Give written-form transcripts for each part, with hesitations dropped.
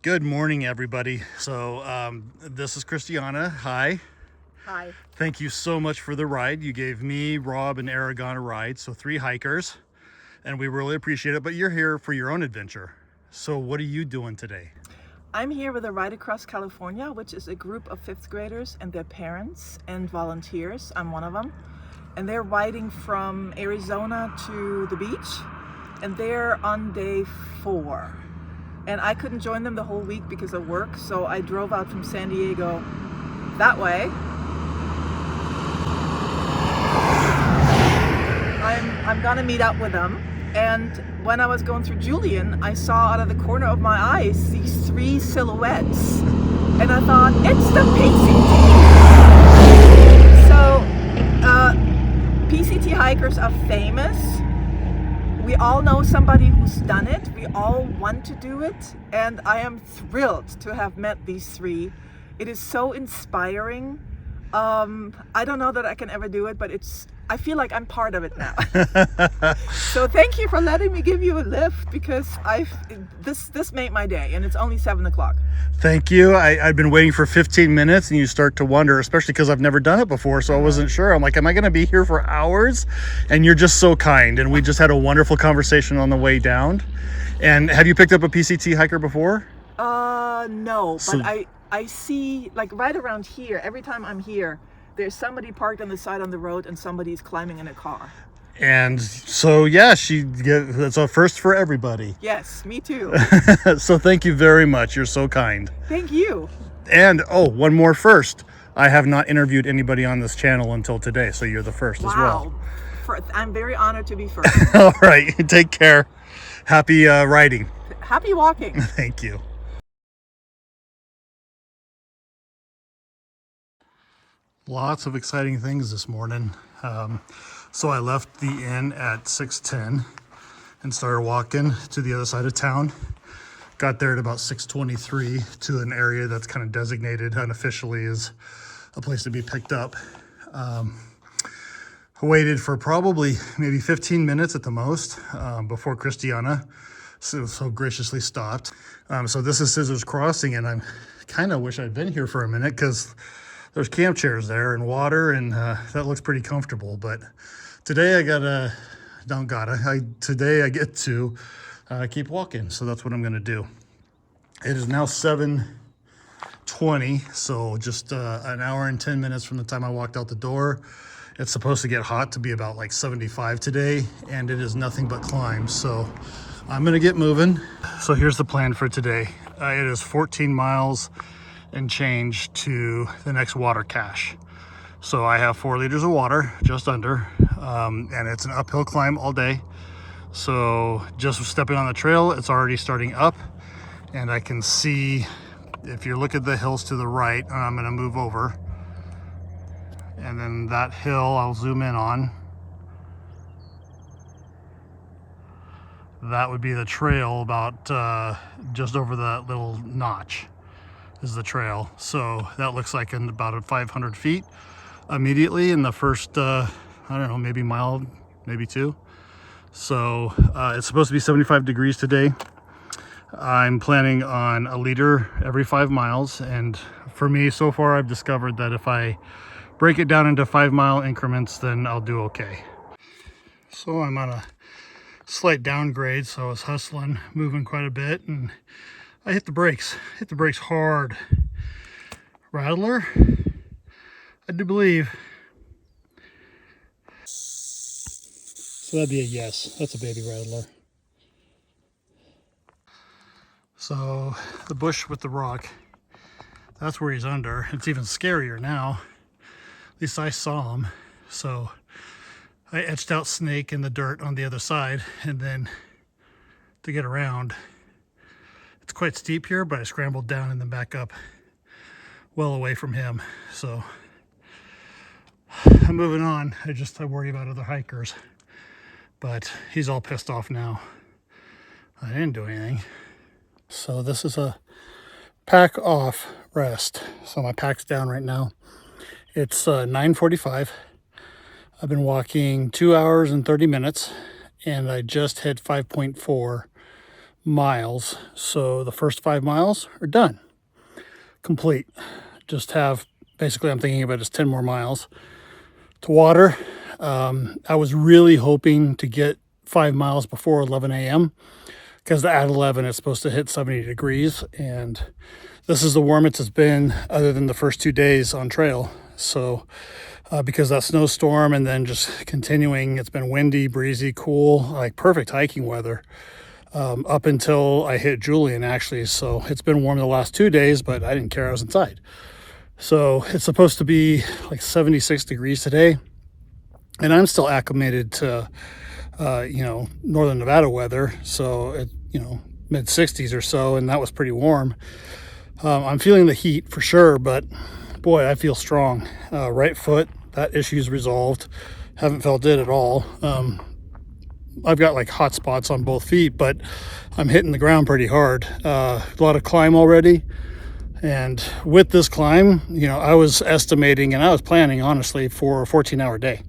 Good morning, everybody. This is Christiana. Hi. Hi. Thank you so much for the ride. You gave me, Rob, and Aragon a ride, so 3 hikers, and we really appreciate it. But you're here for your own adventure. So what are you doing today? I'm here with a Ride Across California, which is a group of 5th graders and their parents and volunteers. I'm one of them. And they're riding from Arizona to the beach, and they're on day 4. And I couldn't join them the whole week because of work, so I drove out from San Diego that way. I'm gonna meet up with them. And when I was going through Julian, I saw out of the corner of my eyes these 3 silhouettes. And I thought, it's the PCT! So, PCT hikers are famous. We all know somebody who's done it. We all want to do it. And I am thrilled to have met these 3. It is so inspiring. I don't know that I can ever do it, but I feel like I'm part of it now. So thank you for letting me give you a lift, because this made my day, and it's only 7 o'clock. Thank you. I've been waiting for 15 minutes, and you start to wonder, especially because I've never done it before, so I wasn't sure. I'm like, am I going to be here for hours? And you're just so kind, and we just had a wonderful conversation on the way down. And have you picked up a PCT hiker before? No, but I see, like, right around here, every time I'm here, there's somebody parked on the side on the road and somebody's climbing in a car. And so, yeah, that's a first for everybody. Yes, me too. So thank you very much. You're so kind. Thank you. And, one more first. I have not interviewed anybody on this channel until today, so you're the first as well. I'm very honored to be first. All right, take care. Happy riding. Happy walking. Thank you. Lots of exciting things this morning. So I left the inn at 6:10 and started walking to the other side of town. Got there at about 6:23 to an area that's kind of designated unofficially as a place to be picked up. I waited for probably maybe 15 minutes at the most before Christiana so graciously stopped. So this is Scissors Crossing, and I kind of wish I'd been here for a minute, because there's camp chairs there and water, and that looks pretty comfortable. But today I today I get to keep walking, so that's what I'm gonna do. It is now 7:20, so just an hour and 10 minutes from the time I walked out the door. It's supposed to get hot, to be about like 75 today, and it is nothing but climb, so I'm gonna get moving. So here's the plan for today. It is 14 miles and change to the next water cache. So I have 4 liters of water, just under, and it's an uphill climb all day. So just stepping on the trail, it's already starting up, and I can see, if you look at the hills to the right, I'm gonna move over, and then that hill I'll zoom in on. That would be the trail, about just over that little notch is the trail. So that looks like in about 500 feet immediately in the first, I don't know, maybe mile, maybe 2. So it's supposed to be 75 degrees today. I'm planning on a liter every 5 miles. And for me, so far, I've discovered that if I break it down into 5-mile increments, then I'll do okay. So I'm on a slight downgrade, so I was hustling, moving quite a bit, and I hit the brakes hard. Rattler, I do believe. So that'd be a yes. That's a baby rattler. So the bush with the rock, that's where he's under. It's even scarier now. At least I saw him. So I etched out snake in the dirt on the other side, and then to get around, it's quite steep here, but I scrambled down and then back up well away from him. So I'm moving on. I worry about other hikers, but he's all pissed off now. I didn't do anything. So this is a pack off rest. So my pack's down right now. It's 9:45. I've been walking 2 hours and 30 minutes, and I just hit 5.4 miles. So the first 5 miles are done, complete. Just have, basically I'm thinking of it as 10 more miles to water. I was really hoping to get 5 miles before 11 a.m. because at 11 it's supposed to hit 70 degrees, and this is the warmest it's been other than the first 2 days on trail. So because that snowstorm and then just continuing, it's been windy, breezy, cool, like perfect hiking weather up until I hit Julian, actually. So it's been warm the last 2 days, but I didn't care, I was inside. So it's supposed to be like 76 degrees today, and I'm still acclimated to northern Nevada weather, so it, mid 60s or so, and that was pretty warm. I'm feeling the heat for sure, but boy, I feel strong. Right foot, that issue's resolved. Haven't felt it at all. I've got like hot spots on both feet, but I'm hitting the ground pretty hard. A lot of climb already. And with this climb, I was estimating, and I was planning honestly for a 14-hour day.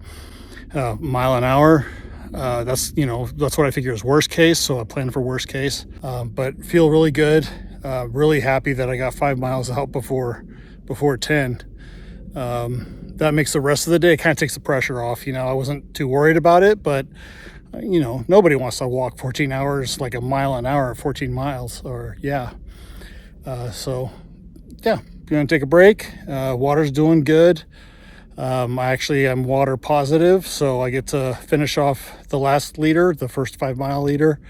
Mile an hour. That's what I figure is worst case. So I plan for worst case, but feel really good. Really happy that I got 5 miles out before 10. That makes the rest of the day, kind of takes the pressure off. I wasn't too worried about it, but nobody wants to walk 14 hours, like a mile an hour, 14 miles, or so yeah, gonna take a break. Water's doing good. I'm water positive, so I get to finish off the last liter, the first 5 mile liter,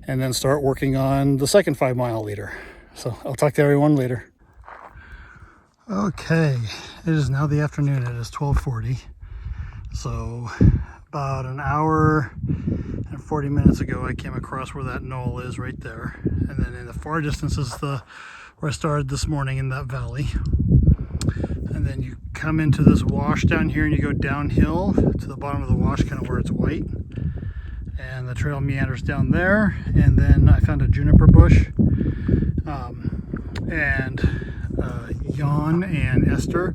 and then start working on the second 5 mile liter. So I'll talk to everyone later. Okay, it is now the afternoon. It is 12:40. So about an hour and 40 minutes ago, I came across where that knoll is right there. And then in the far distance is where I started this morning in that valley. And then you come into this wash down here and you go downhill to the bottom of the wash, kind of where it's white. And the trail meanders down there. And then I found a juniper bush. Jan and Esther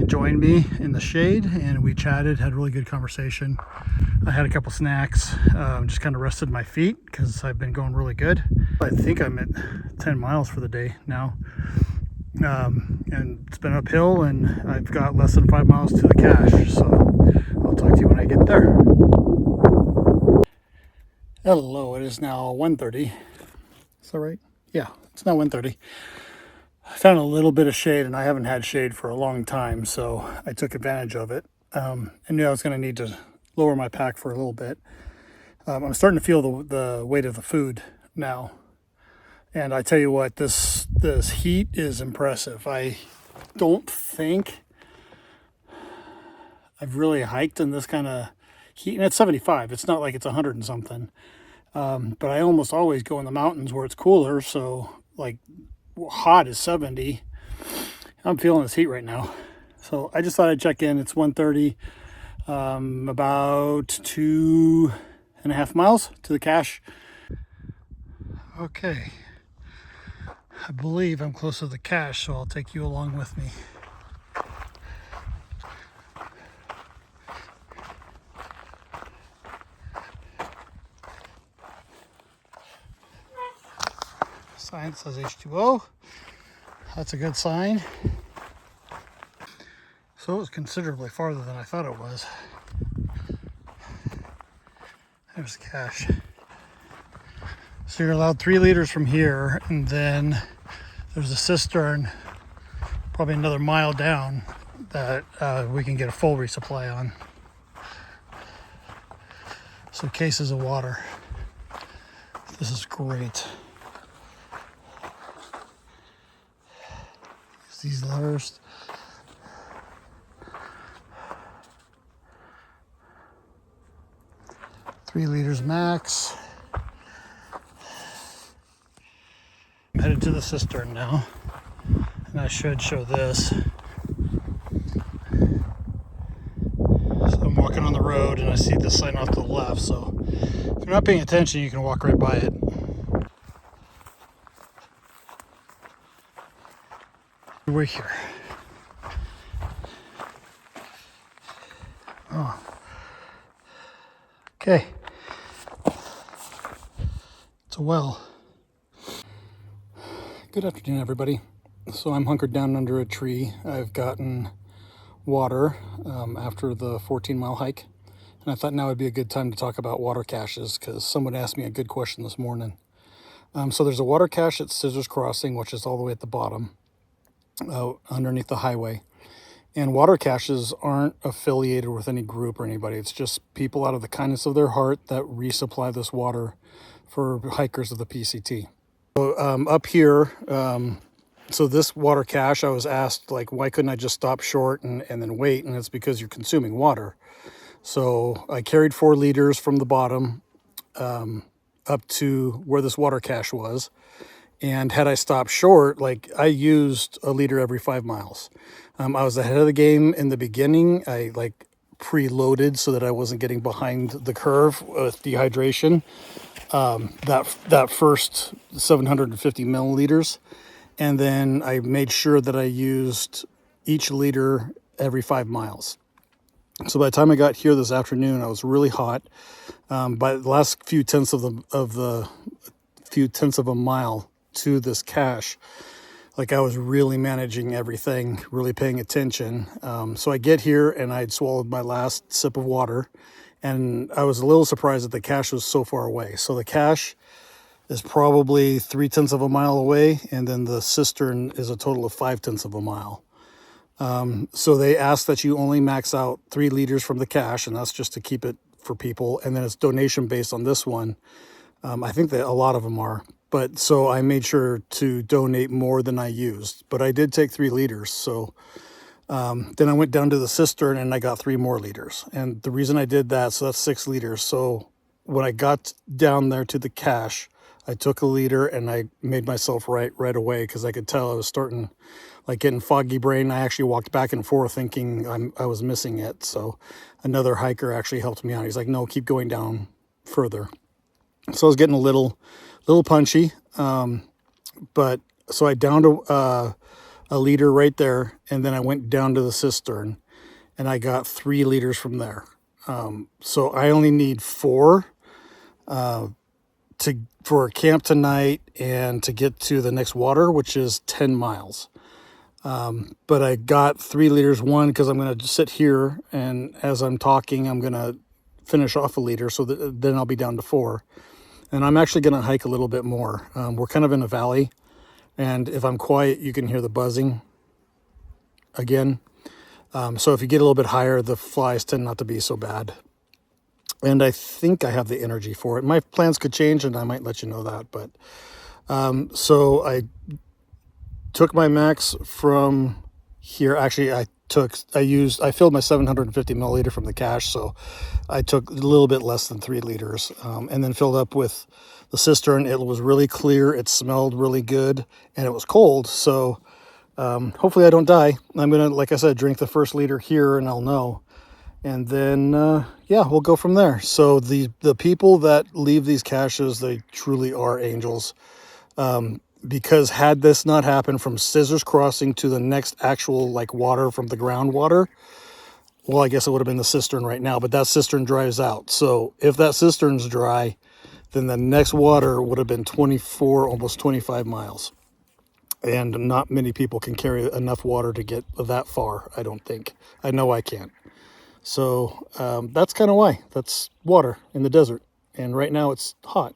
joined me in the shade, and we chatted, had a really good conversation. I had a couple snacks, just kind of rested my feet because I've been going really good. I think I'm at 10 miles for the day now. And it's been uphill, and I've got less than 5 miles to the cache. So I'll talk to you when I get there. Hello, it is now 1:30. Is that right? Yeah, it's now 1:30. I found a little bit of shade, and I haven't had shade for a long time, so I took advantage of it. I knew I was going to need to lower my pack for a little bit. I'm starting to feel the weight of the food now. And I tell you what, this heat is impressive. I don't think I've really hiked in this kind of heat. And it's 75. It's not like it's 100 and something. But I almost always go in the mountains where it's cooler. So like hot is 70. I'm feeling this heat right now. So I just thought I'd check in. It's 1:30. About 2.5 miles to the cache. Okay. I believe I'm close to the cache, so I'll take you along with me. Sign says H2O. That's a good sign. So it was considerably farther than I thought it was. There's the cache. So you're allowed 3 liters from here, and then there's a cistern probably another mile down that we can get a full resupply on. So cases of water. This is great. Use these levers. Three liters max. I'm headed to the cistern now, and I should show this. So I'm walking on the road and I see this sign off to the left, so if you're not paying attention, you can walk right by it. We're here. Oh. Okay. It's a well. Good afternoon, everybody. So I'm hunkered down under a tree. I've gotten water after the 14-mile hike, and I thought now would be a good time to talk about water caches because someone asked me a good question this morning. So there's a water cache at Scissors Crossing, which is all the way at the bottom, underneath the highway. And water caches aren't affiliated with any group or anybody. It's just people out of the kindness of their heart that resupply this water for hikers of the PCT. So up here, so this water cache, I was asked, like, why couldn't I just stop short and then wait? And it's because you're consuming water. So I carried 4 liters from the bottom up to where this water cache was. And had I stopped short, like, I used a liter every 5 miles. I was ahead of the game in the beginning. I preloaded so that I wasn't getting behind the curve with dehydration. That first 750 milliliters. And then I made sure that I used each liter every 5 miles. So by the time I got here this afternoon, I was really hot. By the last few tenths of a mile to this cache, like, I was really managing everything, really paying attention. So I get here and I'd swallowed my last sip of water, and I was a little surprised that the cache was so far away. So the cache is probably 3/10 of a mile away, and then the cistern is a total of 5/10 of a mile. So they ask that you only max out 3 liters from the cache, and that's just to keep it for people. And then it's donation based on this one. I think that a lot of them are. But so I made sure to donate more than I used. But I did take 3 liters. So then I went down to the cistern and I got 3 more liters. And the reason I did that, so that's 6 liters. So when I got down there to the cache, I took a liter and I made myself right away because I could tell I was starting, like, getting foggy brain. I actually walked back and forth thinking I was missing it. So another hiker actually helped me out. He's like, no, keep going down further. So I was getting a little punchy. But so I downed a liter right there, and then I went down to the cistern and I got 3 liters from there. So I only need 4 for a camp tonight and to get to the next water, which is 10 miles. But I got 3 liters, one, because I'm going to sit here, and as I'm talking, I'm going to finish off a liter, so that then I'll be down to 4. And I'm actually going to hike a little bit more. We're kind of in a valley, and if I'm quiet, you can hear the buzzing again. So if you get a little bit higher, the flies tend not to be so bad. And I think I have the energy for it. My plans could change, and I might let you know that. But so I took my max from here. Actually, I filled my 750 milliliter from the cache, so I took a little bit less than 3 liters, and then filled up with the cistern. It was really clear. It smelled really good, and it was cold. So hopefully I don't die. I'm gonna, like I said, drink the first liter here, and I'll know. And then, yeah, we'll go from there. So the people that leave these caches, they truly are angels. Because had this not happened from Scissors Crossing to the next actual, like, water from the groundwater, well, I guess it would have been the cistern right now, but that cistern dries out. So if that cistern's dry, then the next water would have been 24, almost 25 miles. And not many people can carry enough water to get that far, I don't think. I know I can't. So that's kind of why. That's water in the desert. And right now it's hot.